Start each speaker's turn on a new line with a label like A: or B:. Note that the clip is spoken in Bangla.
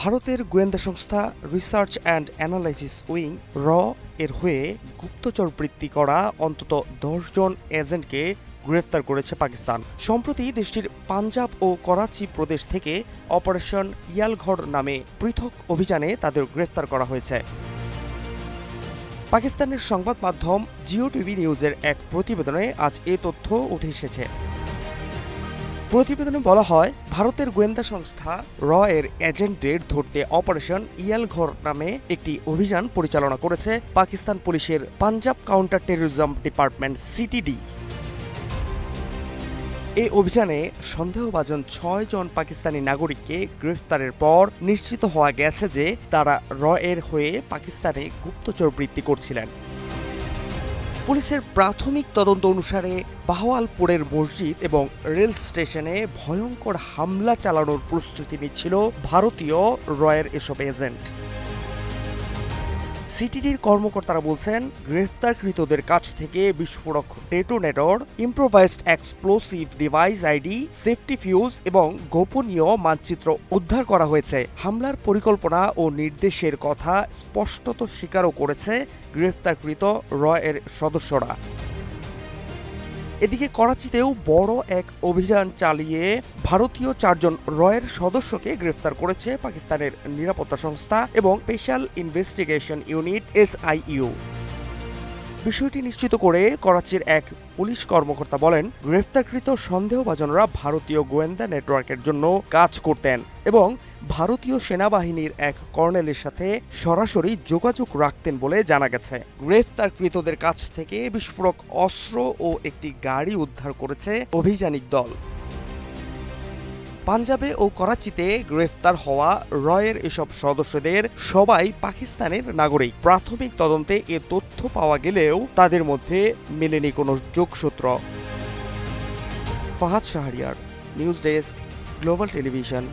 A: ভারতের গোয়েন্দা সংস্থা রিসার্চ অ্যান্ড অ্যানালাইসিস উইং এর হয়ে গুপ্তচর বৃত্তি করা অন্তত ১০ জন এজেন্টকে গ্রেফতার করেছে পাকিস্তান। সম্প্রতি দেশটির পাঞ্জাব ও করাচি প্রদেশ থেকে অপারেশন ইয়ালঘর নামে পৃথক অভিযানে তাদের গ্রেফতার করা হয়েছে। পাকিস্তানের সংবাদ মাধ্যম জিও টিভি নিউজের এক প্রতিবেদনে আজ এ তথ্য উঠে এসেছে। প্রতিবেদনে বলা হয়, ভারতের গোয়েন্দা সংস্থা এর এজেন্টদের ধরতে অপারেশন ইয়ালঘর নামে একটি অভিযান পরিচালনা করেছে পাকিস্তান পুলিশের Punjab counter terrorism department CTD. এই অভিযানে সন্দেহভাজন ৬ জন পাকিস্তানি নাগরিককে গ্রেফতারের পর নিশ্চিত হওয়া গেছে যে তারা এর হয়ে পাকিস্তানে গুপ্তচর বৃত্তি করছিলেন। পুলিশের প্রাথমিক তদন্ত অনুসারে বাহওয়ালপুরের মসজিদ এবং রেল স্টেশনে ভয়ঙ্কর হামলা চালানোর প্রস্তুতি নিচ্ছিল ভারতীয় এর এসব এজেন্ট। সিটিডির কর্মকর্তারা বলছেন, গ্রেফতারকৃতদের কাছ থেকে বিস্ফোরক detonator, improvised explosive device ID, safety fuse এবং গোপনীয় মানচিত্র উদ্ধার করা হয়েছে। হামলার পরিকল্পনা ও নির্দেশের কথা স্পষ্টত স্বীকারও করেছে গ্রেফতারকৃত এর সদস্যরা। এদিকে করাচিতেও বড় এক অভিযান চালিয়ে ভারতীয় ৪ জন এর সদস্যকে গ্রেফতার করেছে পাকিস্তানের নিরাপত্তা সংস্থা এবং স্পেশাল ইনভেস্টিগেশন ইউনিট SIU। বিষয়টি নিশ্চিত করে করাচির এক পুলিশ কর্মকর্তা বলেন, গ্রেফতারকৃত সন্দেহভাজনরা ভারতীয় গোয়েন্দা নেটওয়ার্কের জন্য কাজ করতেন এবং ভারতীয় সেনাবাহিনীর এক কর্নেলের সাথে সরাসরি যোগাযোগ রাখতেন বলে জানা গেছে। গ্রেফতারকৃতদের কাছ থেকে বিস্ফোরক অস্ত্র ও একটি গাড়ি উদ্ধার করেছে অভিযানিক দল। পাঞ্জাবে ও করাচিতে গ্রেফতার হওয়া এর এসব সদস্যদের সবাই পাকিস্তানের নাগরিক। প্রাথমিক তদন্তে এ তথ্য পাওয়া গেলেও তাদের মধ্যে মেলেনি কোনো যোগসূত্র। Fahad Shahriar, news desk, global television.